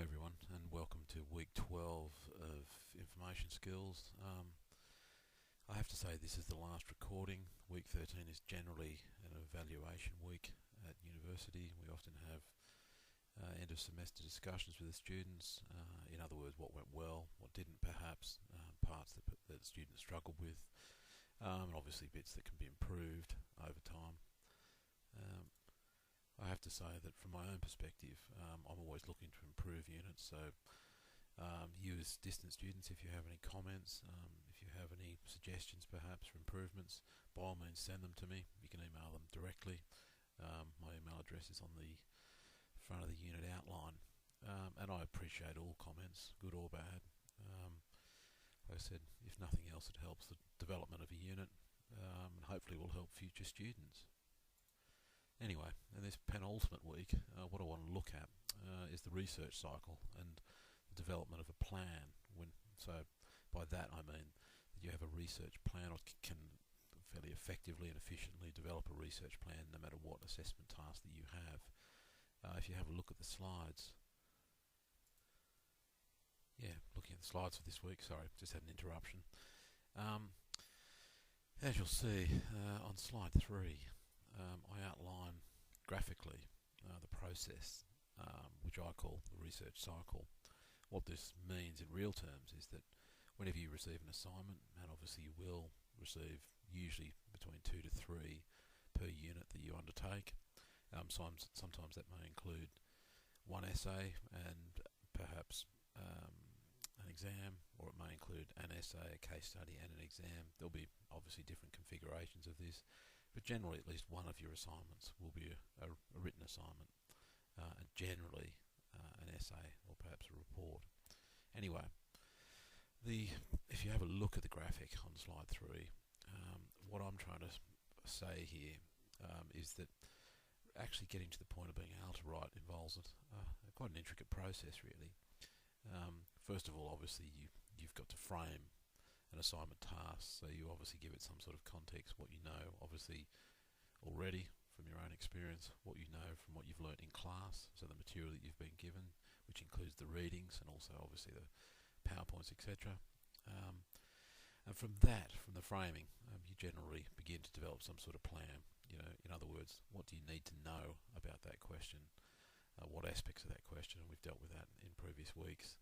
Hi everyone, and welcome to week 12 of Information Skills. I have to say this is the last recording. Week 13 is generally an evaluation week at university. We often have end of semester discussions with the students. In other words, what went well, what didn't perhaps, parts that students struggled with, and obviously bits that can be improved over time. I have to say that from my own perspective, I'm always looking to improve units. So you as distant students, if you have any comments, if you have any suggestions perhaps for improvements, by all means send them to me. You can email them directly. My email address is on the front of the unit outline. And I appreciate all comments, good or bad. Like I said, if nothing else, it helps the development of a unit, and hopefully will help future students. Anyway, in this penultimate week, what I want to look at is the research cycle and the development of a plan. So by that I mean that you have a research plan, or can fairly effectively and efficiently develop a research plan no matter what assessment task that you have. If you have a look at the slides, looking at the slides for this week, sorry, just had an interruption. As you'll see on slide 3, I outline graphically the process, which I call the research cycle. What this means in real terms is that whenever you receive an assignment, and obviously you will receive usually between 2 to 3 per unit that you undertake, sometimes that may include one essay and perhaps an exam, or it may include an essay, a case study and an exam. There'll be obviously different configurations of this, but generally at least one of your assignments will be a written assignment, and generally an essay or perhaps a report. Anyway, if you have a look at the graphic on slide 3, what I'm trying to say here is that actually getting to the point of being able to write involves quite an intricate process, really. First of all, obviously you've got to frame an assignment task, so you obviously give it some sort of context, what you know obviously already from your own experience, what you know from what you've learnt in class, so the material that you've been given, which includes the readings and also obviously the PowerPoints, etc. And from the framing, you generally begin to develop some sort of plan. In other words, what do you need to know about that question? What aspects of that question, and we've dealt with that in previous weeks.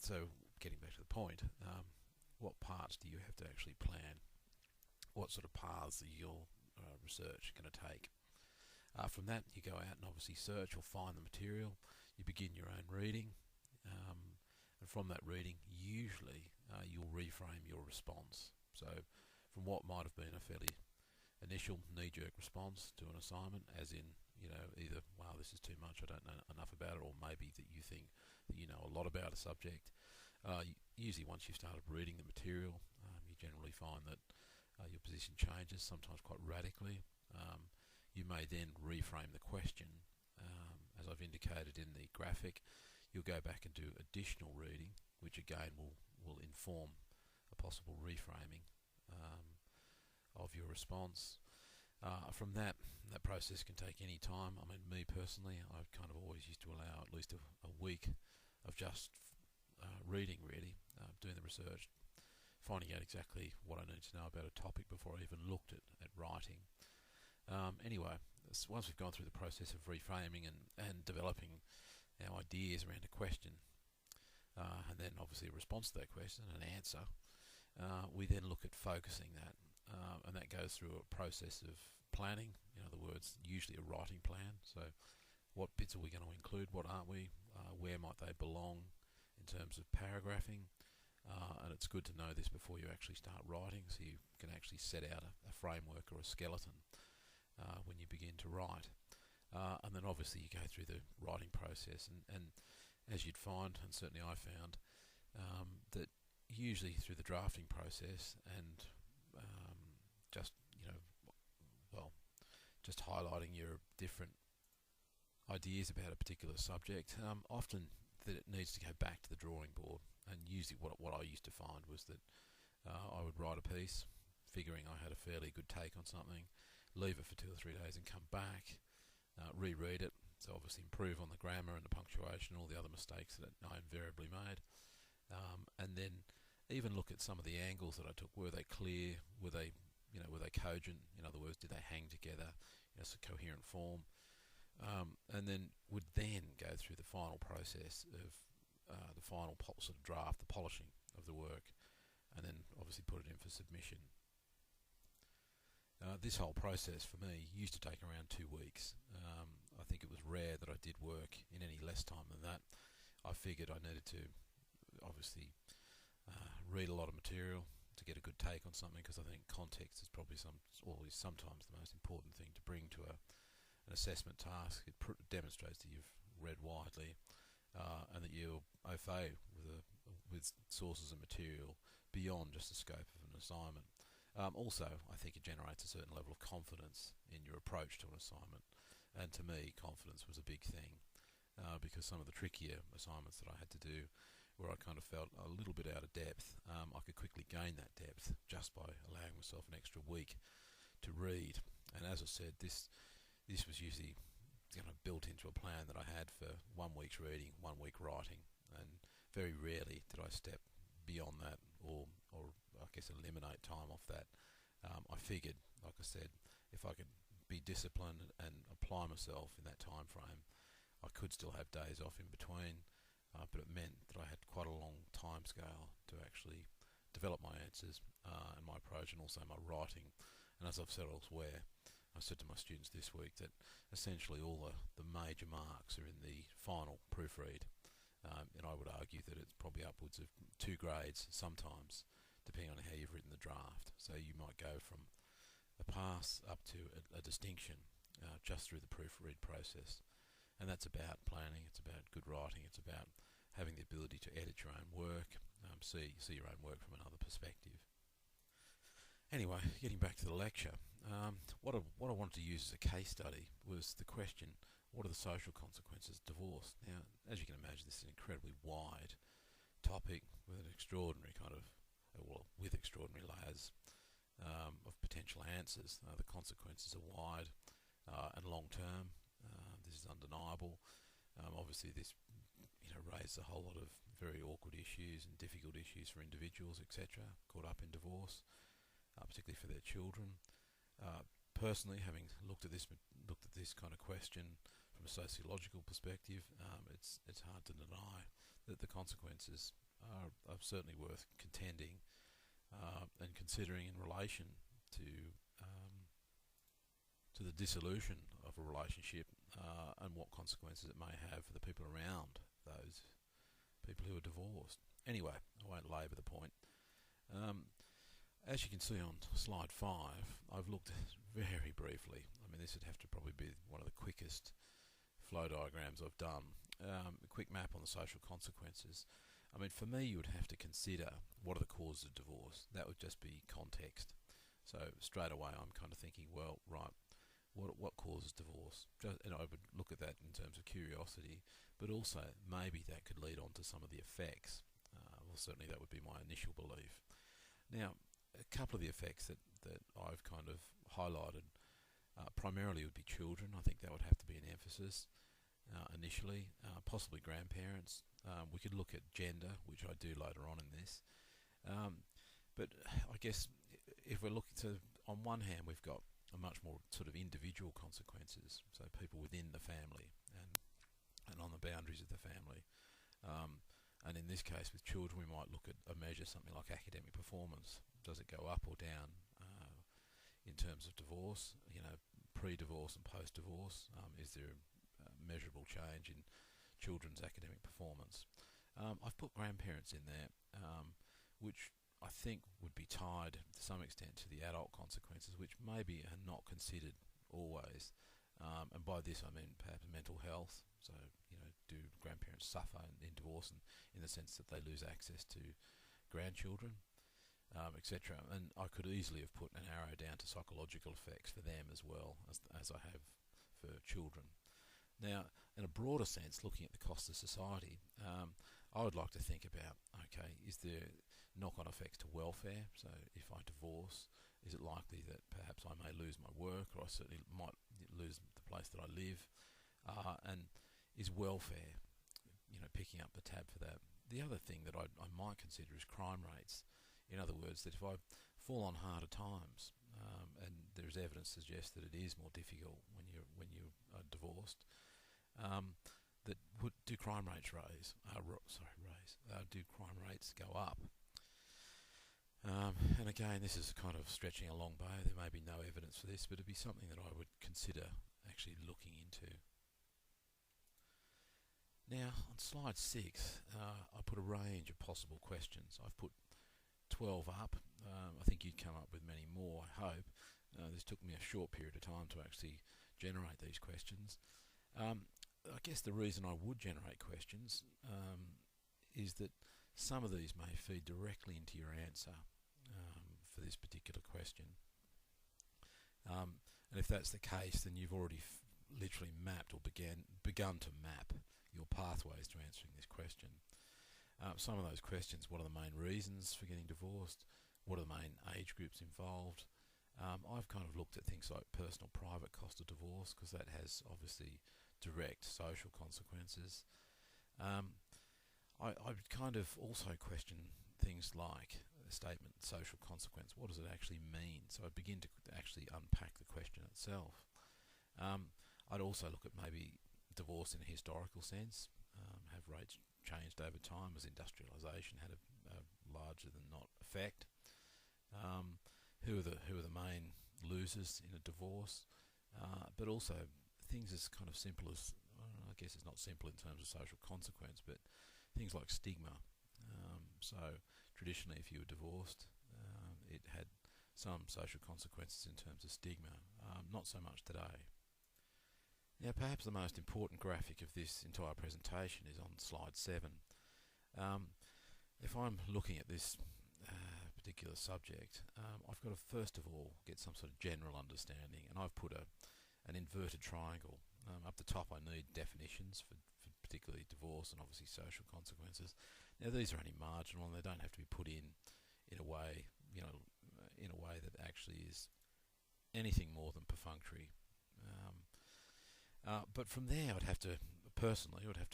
So getting back to the point, what parts do you have to actually plan? What sort of paths are your research going to take? From that, you go out and obviously search or find the material. You begin your own reading, and from that reading, usually you'll reframe your response. So from what might have been a fairly initial knee-jerk response to an assignment, as in, either, wow, this is too much, I don't know enough about it, or maybe that you think that you know a lot about a subject. Usually once you've started reading the material, you generally find that your position changes, sometimes quite radically. You may then reframe the question. As I've indicated in the graphic, you'll go back and do additional reading, which again will inform a possible reframing of your response. From that process can take any time. I mean, me personally, I've kind of always used to allow at least a week of just reading, really, doing the research, finding out exactly what I need to know about a topic before I even looked at writing. Anyway, once we've gone through the process of reframing and developing our ideas around a question, and then obviously a response to that question, an answer, we then look at focusing that. And that goes through a process of planning, in other words, usually a writing plan. So what bits are we going to include, what aren't we, where might they belong in terms of paragraphing, and it's good to know this before you actually start writing, so you can actually set out a framework or a skeleton when you begin to write. And then obviously you go through the writing process, and as you'd find, and certainly I found, that usually through the drafting process and just highlighting your different ideas about a particular subject, often that it needs to go back to the drawing board. And usually what I used to find was that I would write a piece figuring I had a fairly good take on something, leave it for 2 or 3 days and come back, reread it, So obviously improve on the grammar and the punctuation, all the other mistakes that I invariably made. And then even look at some of the angles that I took. Were they clear? Were they, were they cogent? In other words, did they hang together? It's a coherent form. And then would then go through the final process of the final sort of draft, the polishing of the work, and then obviously put it in for submission. This whole process for me used to take around 2 weeks. I think it was rare that I did work in any less time than that. I figured I needed to obviously read a lot of material to get a good take on something, because I think context is probably always sometimes the most important thing to bring to an assessment task. It demonstrates that you've read widely and that you're au fait with sources of material beyond just the scope of an assignment. Also, I think it generates a certain level of confidence in your approach to an assignment, and to me, confidence was a big thing, because some of the trickier assignments that I had to do, where I kind of felt a little bit out of depth, I could quickly gain that depth just by allowing myself an extra week to read. And as I said, this was usually built into a plan that I had for 1 week's reading, 1 week writing, and very rarely did I step beyond that or I guess eliminate time off that. I figured, like I said, if I could be disciplined and apply myself in that time frame, I could still have days off in between, but it meant that I had quite a long time scale to actually develop my answers and my approach, and also my writing. And as I've said elsewhere, I said to my students this week that essentially all the major marks are in the final proofread, and I would argue that it's probably upwards of 2 grades sometimes, depending on how you've written the draft. So you might go from a pass up to a distinction just through the proofread process. And that's about planning, it's about good writing, it's about having the ability to edit your own work, see your own work from another perspective. Anyway, getting back to the lecture, what I wanted to use as a case study was the question, what are the social consequences of divorce? Now, as you can imagine, this is an incredibly wide topic with an extraordinary with extraordinary layers of potential answers. The consequences are wide and long term. This is undeniable. Obviously, this raised a whole lot of very awkward issues and difficult issues for individuals, etc., caught up in divorce, particularly for their children. Personally, having looked at this kind of question from a sociological perspective, it's hard to deny that the consequences are certainly worth contending and considering in relation to the dissolution of a relationship and what consequences it may have for the people around those people who are divorced. Anyway, I won't labour the point. As you can see on slide 5, I've looked very briefly. I mean, this would have to probably be one of the quickest flow diagrams I've done. A quick map on the social consequences. I mean, for me, you would have to consider what are the causes of divorce. That would just be context. So straight away, I'm kind of thinking, well, right, what causes divorce? And I would look at that in terms of curiosity, but also maybe that could lead on to some of the effects. Well, certainly that would be my initial belief. Now, a couple of the effects that I've kind of highlighted primarily would be children. I think that would have to be an emphasis initially, possibly grandparents. We could look at gender, which I do later on in this. But I guess if we're looking to, on one hand, we've got a much more sort of individual consequences, so people within the family and on the boundaries of the family. And in this case, with children, we might look at a measure, something like academic performance. Does it go up or down in terms of divorce? Pre-divorce and post-divorce. Is there a measurable change in children's academic performance? I've put grandparents in there, which I think would be tied to some extent to the adult consequences, which maybe are not considered always. And by this I mean perhaps mental health. So, do grandparents suffer in divorce, and in the sense that they lose access to grandchildren, etc. And I could easily have put an arrow down to psychological effects for them as well as I have for children. Now, in a broader sense, looking at the cost of society, I would like to think about, okay, is there knock-on effects to welfare? So if I divorce, is it likely that perhaps I may lose my work, or I certainly might lose the place that I live? and is welfare, picking up the tab for that. The other thing that I might consider is crime rates. In other words, that if I fall on harder times, and there's evidence to suggest that it is more difficult when you are divorced, that do crime rates raise? Do crime rates go up? And again, this is kind of stretching a long bow. There may be no evidence for this, but it'd be something that I would consider actually looking into. Now, on slide 6, I put a range of possible questions. I've put 12 up. I think you'd come up with many more, I hope. This took me a short period of time to actually generate these questions. I guess the reason I would generate questions is that some of these may feed directly into your answer for this particular question. And if that's the case, then you've already literally mapped or begun to map your pathways to answering this question. Some of those questions: what are the main reasons for getting divorced? What are the main age groups involved? I've kind of looked at things like personal private cost of divorce, because that has obviously direct social consequences. I would kind of also question things like the statement social consequence. What does it actually mean? So I'd begin to actually unpack the question itself. I'd also look at maybe divorce in a historical sense. Have rates changed over time as industrialisation had a larger than not effect? Who are the main losers in a divorce? But also things as kind of simple as, I guess it's not simple in terms of social consequence, but things like stigma. So traditionally, if you were divorced, it had some social consequences in terms of stigma. Not so much today. Now, perhaps the most important graphic of this entire presentation is on slide 7. If I'm looking at this particular subject, I've got to first of all get some sort of general understanding, and I've put an inverted triangle. Up the top I need definitions for particularly divorce and obviously social consequences. Now these are only marginal, and they don't have to be put in a way, in a way that actually is anything more than perfunctory. But from there I'd have to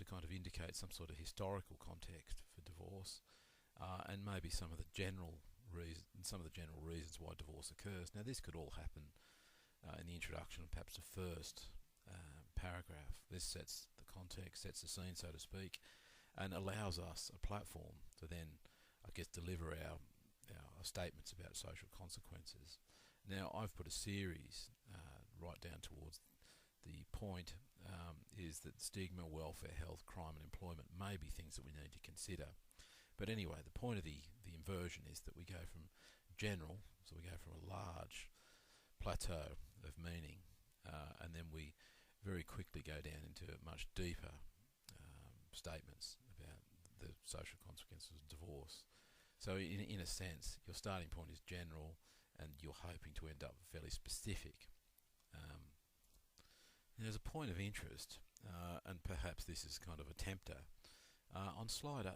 kind of indicate some sort of historical context for divorce, and maybe some of the general reasons why divorce occurs. Now this could all happen in the introduction, perhaps the first paragraph. This sets the context, sets the scene, so to speak, and allows us a platform to then, I guess, deliver our statements about social consequences. Now I've put a series right down towards the point, is that stigma, welfare, health, crime and employment may be things that we need to consider. But anyway, the point of the inversion is that we go from general, so we go from a large plateau of meaning, and then we very quickly go down into much deeper statements about the social consequences of divorce. So in a sense, your starting point is general, and you're hoping to end up fairly specific. There's a point of interest, and perhaps this is kind of a tempter. On slide 8,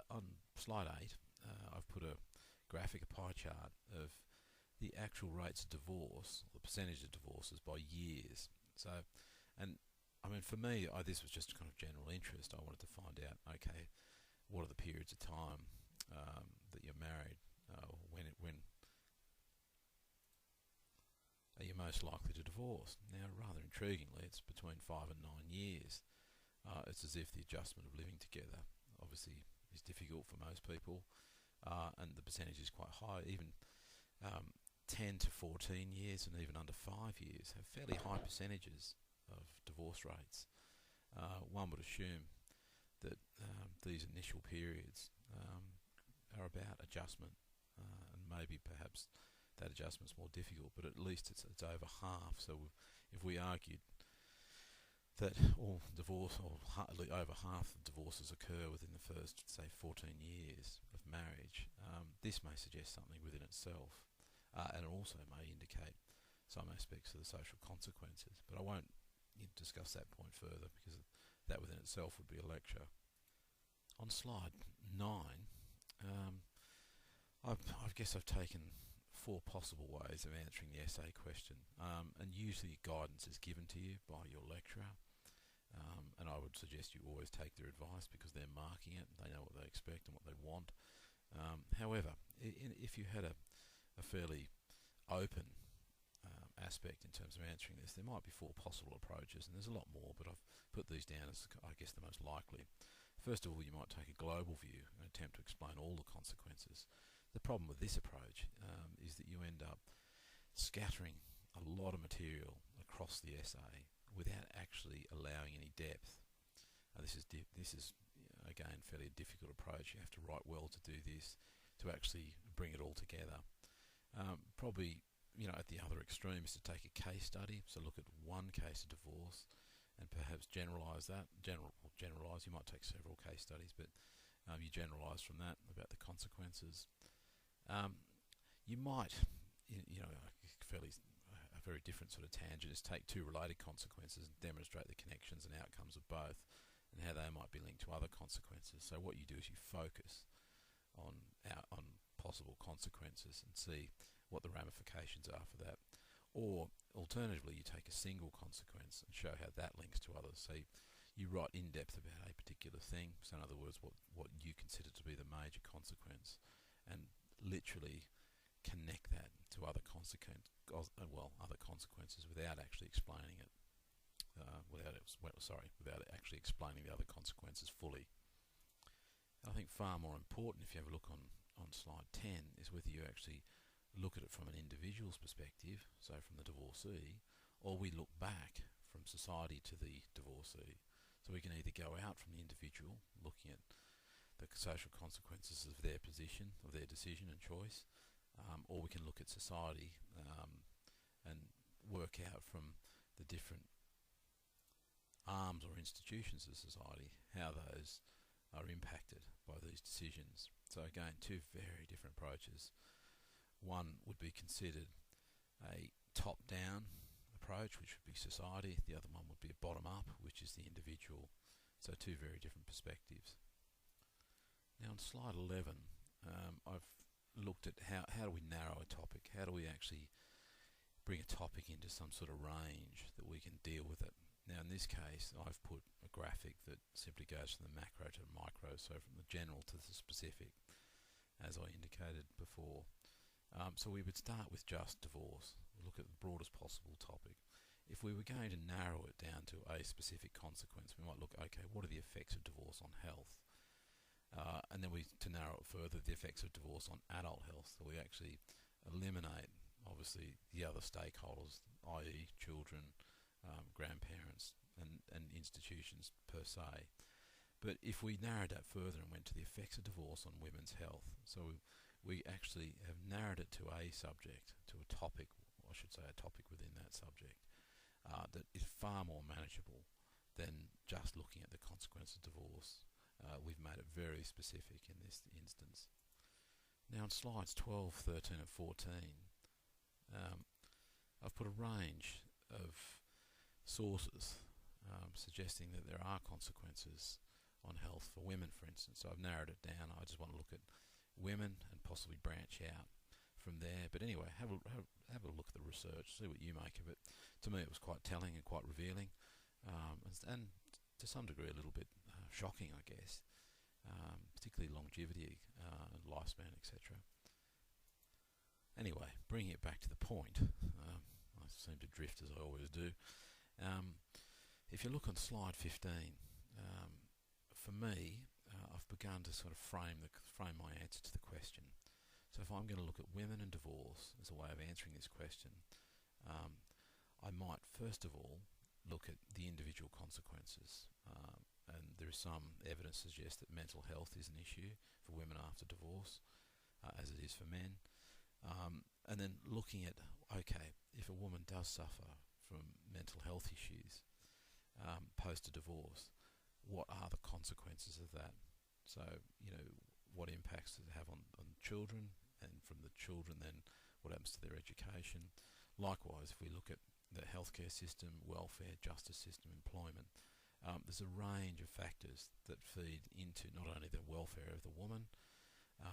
I've put a graphic, a pie chart of the actual rates of divorce, or the percentage of divorces by years. So, and I mean, for me, this was just kind of general interest. I wanted to find out, okay, what are the periods of time that you're married? When are you most likely to divorce? Now, rather intriguingly, it's between 5 and 9 years. It's as if the adjustment of living together obviously is difficult for most people, and the percentage is quite high. Even 10 to 14 years and even under 5 years have fairly high percentages of divorce rates. One would assume that these initial periods are about adjustment, and maybe perhaps that adjustment's more difficult, but at least it's over half. So if we argued that all divorce, or over half of divorces occur within the first, say, 14 years of marriage, this may suggest something within itself, and it also may indicate some aspects of the social consequences. But I won't discuss that point further, because that within itself would be a lecture. On slide 9, I guess I've taken 4 possible ways of answering the essay question, and usually guidance is given to you by your lecturer. And I would suggest you always take their advice because they're marking it, they know what they expect and what they want. However, if you had a fairly open aspect in terms of answering this, there might be 4 possible approaches, and there's a lot more, but I've put these down as, I guess, the most likely. First of all, you might take a global view and attempt to explain all the consequences. The problem with this approach is that you end up scattering a lot of material across the essay without actually allowing any depth. This is again fairly difficult approach. You have to write well to do this, to actually bring it all together. Probably, at the other extreme is to take a case study. So look at one case of divorce and perhaps generalise that. Generalise. You might take several case studies, but you generalise from that about the consequences. You might, a very different sort of tangent is take 2 related consequences and demonstrate the connections and outcomes of both and how they might be linked to other consequences. So what you do is you focus on possible consequences and see what the ramifications are for that. Or alternatively, you take a single consequence and show how that links to others. So you write in depth about a particular thing. So in other words, what you consider to be the major consequence, and literally connect that to other consequences without actually explaining it. Without actually explaining the other consequences fully. And I think far more important, if you have a look on slide 10, is whether you actually look at it from an individual's perspective, so from the divorcee, or we look back from society to the divorcee. So we can either go out from the individual, looking at the social consequences of their position, of their decision and choice, or we can look at society and work out from the different arms or institutions of society how those are impacted by these decisions. So again, 2 very different approaches. One would be considered a top-down approach, which would be society. The other one would be a bottom-up, which is the individual. So 2 very different perspectives. Now on slide 11, I've looked at how do we narrow a topic? How do we actually bring a topic into some sort of range that we can deal with it? Now in this case, I've put a graphic that simply goes from the macro to the micro, so from the general to the specific, as I indicated before. So we would start with just divorce, look at the broadest possible topic. If we were going to narrow it down to a specific consequence, we might look, okay, what are the effects of divorce on health? And then to narrow it further, the effects of divorce on adult health. So we actually eliminate, obviously, the other stakeholders, i.e. children, grandparents and institutions per se. But if we narrowed that further and went to the effects of divorce on women's health, so we actually have narrowed it to a subject, to a topic, I should say a topic within that subject, that is far more manageable than just looking at the consequence of divorce. We've made it very specific in this instance. Now on slides 12, 13 and 14, I've put a range of sources suggesting that there are consequences on health for women, for instance. So I've narrowed it down. I just want to look at women and possibly branch out from there. But anyway, have a look at the research, see what you make of it. To me, it was quite telling and quite revealing, and to some degree a little bit shocking, I guess, particularly longevity and lifespan, etc. Anyway, bringing it back to the point, I seem to drift as I always do. If you look on slide 15, for me, I've begun to sort of frame my answer to the question. So if I'm going to look at women and divorce as a way of answering this question, I might first of all look at the individual consequences. And there is some evidence to suggest that mental health is an issue for women after divorce, as it is for men. And then looking at, okay, if a woman does suffer from mental health issues post a divorce, what are the consequences of that? So, what impacts does it have on children, and from the children then what happens to their education? Likewise, if we look at the healthcare system, welfare, justice system, employment, there's a range of factors that feed into not only the welfare of the woman,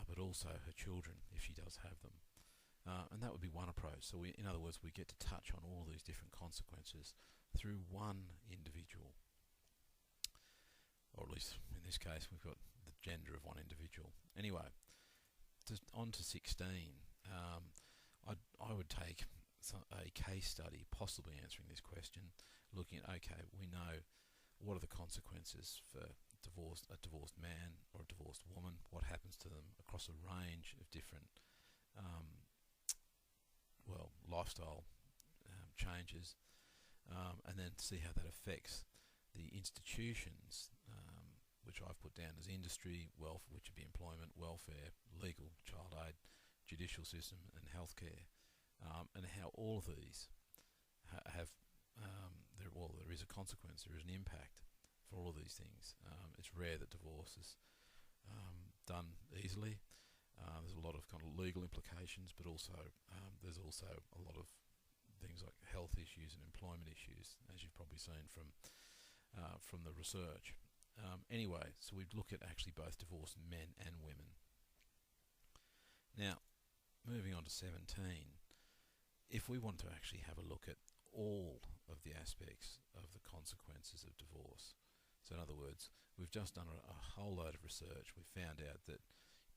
but also her children, if she does have them. And that would be one approach. So in other words, we get to touch on all these different consequences through one individual. or at least in this case we've got the gender of one individual. Anyway, on to 16. I would take a case study possibly answering this question, looking at, okay, we know what are the consequences for a divorced man or a divorced woman, what happens to them across a range of different lifestyle changes, and then see how that affects the institutions, which I've put down as industry, wealth, which would be employment, welfare, legal, child aid, judicial system, and healthcare, and how all of these have there is a consequence, there is an impact for all of these things. It's rare that divorce is done easily. There's a lot of kind of legal implications, but also there's also a lot of things like health issues and employment issues, as you've probably seen from the research. Anyway, so we'd look at actually both divorced men and women. Now, moving on to 17, if we want to actually have a look at all of the aspects of the consequences of divorce, so in other words, we've just done a whole load of research. We found out that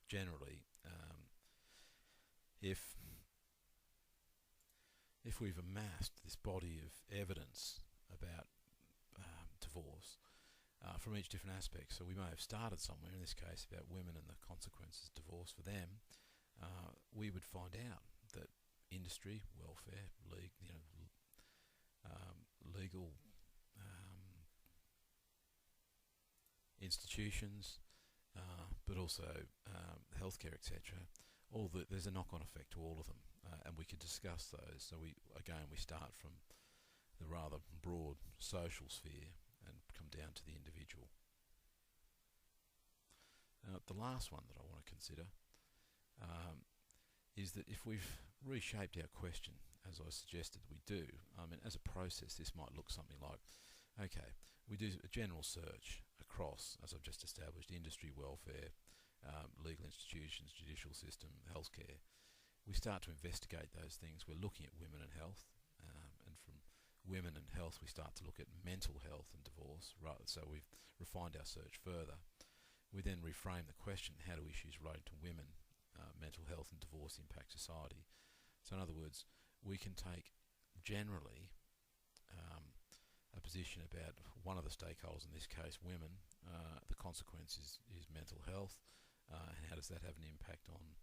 generally, if we've amassed this body of evidence about divorce from each different aspect, so we may have started somewhere, in this case about women and the consequences of divorce for them, we would find out that industry, welfare, legal institutions, but also healthcare, etc. There's a knock-on effect to all of them, and we could discuss those. So we start from the rather broad social sphere and come down to the individual. The last one that I want to consider is that if we've reshaped our question, as I suggested we do, as a process, this might look something like, okay, we do a general search across, as I've just established, industry, welfare, legal institutions, judicial system, healthcare. We start to investigate those things. We're looking at women and health, and from women and health we start to look at mental health and divorce. So we've refined our search further. We then reframe the question, how do issues related to women, mental health and divorce impact society? So in other words, we can take generally a position about one of the stakeholders, in this case women. The consequence is mental health, and how does that have an impact on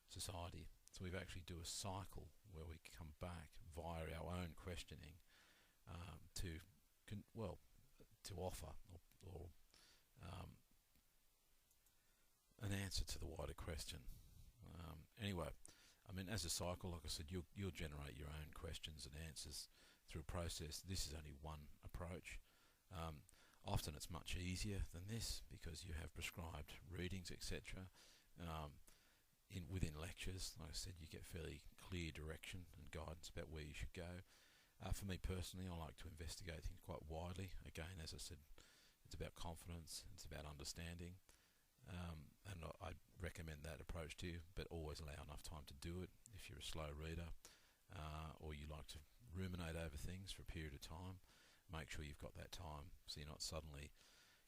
society? So we actually do a cycle where we come back via our own questioning to offer or an answer to the wider question. Anyway, as a cycle, like I said, you'll generate your own questions and answers through a process. This is only one approach. Often it's much easier than this because you have prescribed readings, etc. Within lectures, like I said, you get fairly clear direction and guidance about where you should go. For me personally, I like to investigate things quite widely. Again, as I said, it's about confidence, it's about understanding, and I recommend that approach to you, but always allow enough time to do it. If you're a slow reader, or you like to ruminate over things for a period of time, make sure you've got that time so you're not suddenly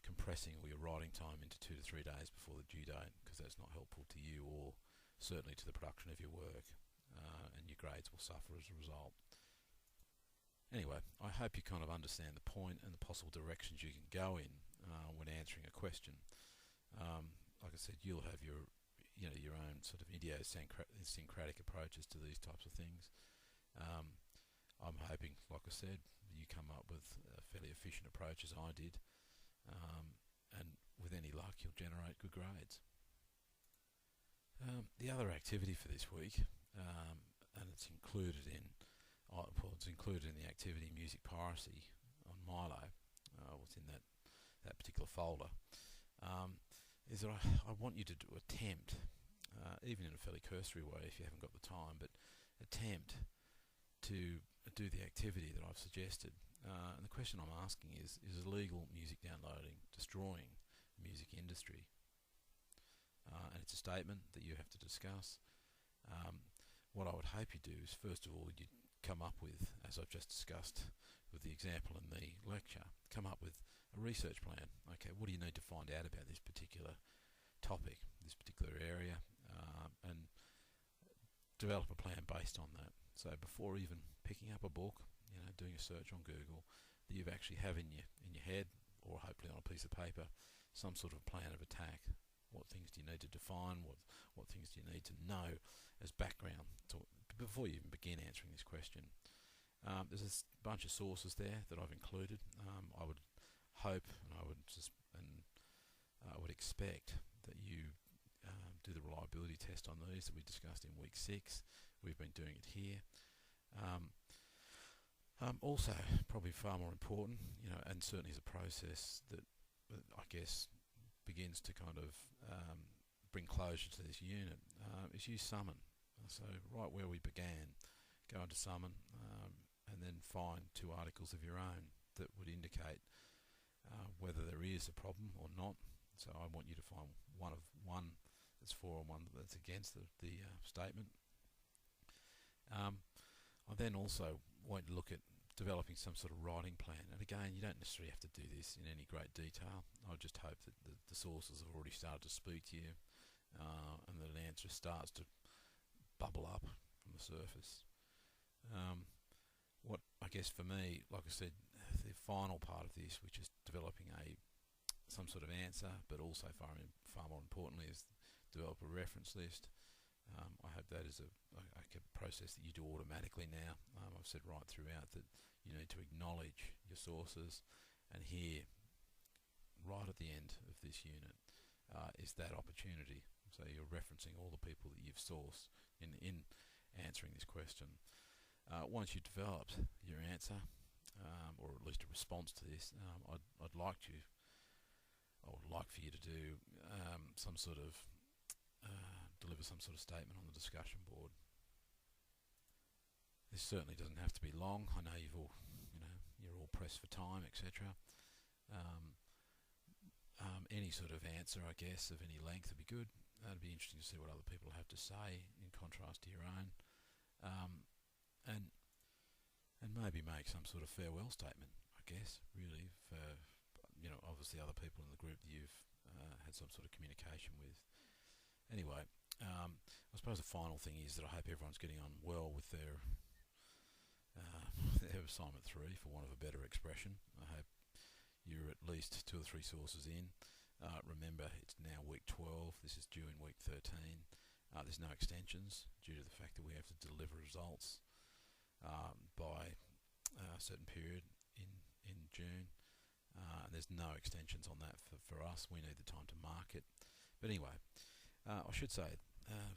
compressing all your writing time into 2 to 3 days before the due date, because that's not helpful to you or certainly to the production of your work, and your grades will suffer as a result. Anyway, I hope you kind of understand the point and the possible directions you can go in when answering a question. Like I said, you'll have your own sort of idiosyncratic approaches to these types of things. I'm hoping, like I said, you come up with a fairly efficient approach as I did, and with any luck you'll generate good grades. The other activity for this week, and it's included in the activity Music Piracy on Milo, what's in that particular folder, is that I want you to attempt, even in a fairly cursory way if you haven't got the time, but attempt to do the activity that I've suggested. And the question I'm asking is illegal music downloading destroying the music industry? And it's a statement that you have to discuss. What I would hope you do is, first of all, you come up with, as I've just discussed with the example in the lecture, come up with a research plan. Okay, what do you need to find out about this particular topic, this particular area, and develop a plan based on that. So before even picking up a book, doing a search on Google, that you've actually have in your head, or hopefully on a piece of paper, some sort of plan of attack. What things do you need to define? What things do you need to know as background before you even begin answering this question? There's a bunch of sources there that I've included. I would hope, and I would expect that you do the reliability test on these that we discussed in week 6. We've been doing it here. Also, probably far more important, and certainly is a process that I guess begins to kind of bring closure to this unit, is use Summon. So right where we began, go into Summon, and then find 2 articles of your own that would indicate whether there is a problem or not. So I want you to find one that's for and one that's against the statement. I then also want to look at developing some sort of writing plan. And again, you don't necessarily have to do this in any great detail. I just hope that the sources have already started to speak to you, and that an answer starts to bubble up from the surface. What I guess for me, like I said, the final part of this, which is developing some sort of answer, but also far more importantly, is develop a reference list. I hope that is a process that you do automatically now. I've said right throughout that you need to acknowledge your sources, and here, right at the end of this unit, is that opportunity. So you're referencing all the people that you've sourced in answering this question. Once you've developed your answer, or at least a response to this, I'd like for you to do some sort of deliver some sort of statement on the discussion board. This certainly doesn't have to be long. I know you're all pressed for time, etc. Any sort of answer, I guess, of any length would be good. It'd be interesting to see what other people have to say in contrast to your own, and maybe make some sort of farewell statement, I guess, really, for obviously other people in the group that you've had some sort of communication with. Anyway, I suppose the final thing is that I hope everyone's getting on well with their assignment 3, for want of a better expression. I hope you're at least 2 or 3 sources in. Remember, it's now week 12. This is due in week 13. There's no extensions due to the fact that we have to deliver results by a certain period in June. And there's no extensions on that for us. We need the time to market. But anyway, I should say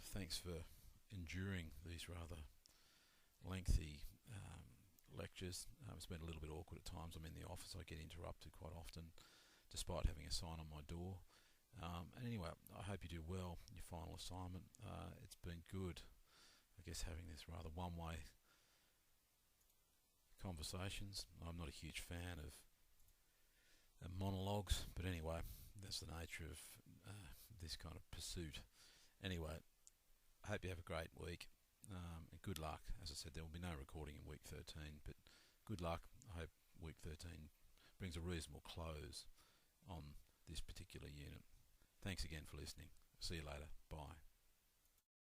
thanks for enduring these rather lengthy lectures. It's been a little bit awkward at times. I'm in the office. I get interrupted quite often, despite having a sign on my door. And anyway, I hope you do well in your final assignment. It's been good, I guess, having this rather one-way conversations. I'm not a huge fan of monologues, but anyway, that's the nature of this kind of pursuit. Anyway, I hope you have a great week, and good luck. As I said, there will be no recording in week 13, but good luck. I hope week 13 brings a reasonable close on this particular unit. Thanks again for listening. See you later. Bye.